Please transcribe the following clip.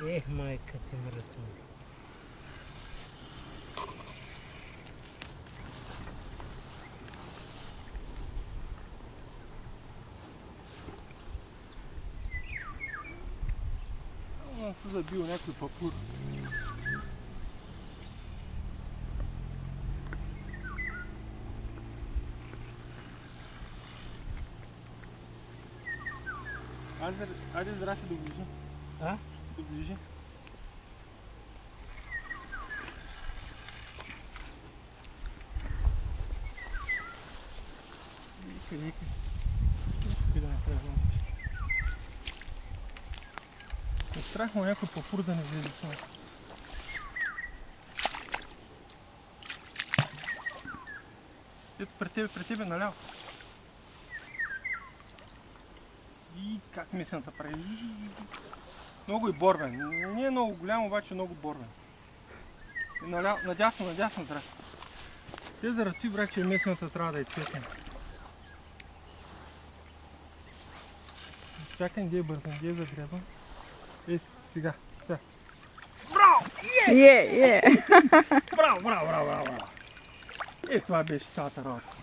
Ех, майка ти мръсна. Аз се забил някой папур. Айде здрасти, доближи. А? Доближи. Вика. Спи да не презвам. Не страх му някой папур да не влезе само. Ето при тебе наляво. И как мислената прави. Много и борбен. Не е много голям, обаче много борбен. Надясно, здрасти. Те заради ти, брат, че мислената трябва да е цветна. Чакай, где е бързо, где е загреба. Сега. Браво! Браво! Това беше цялата работа.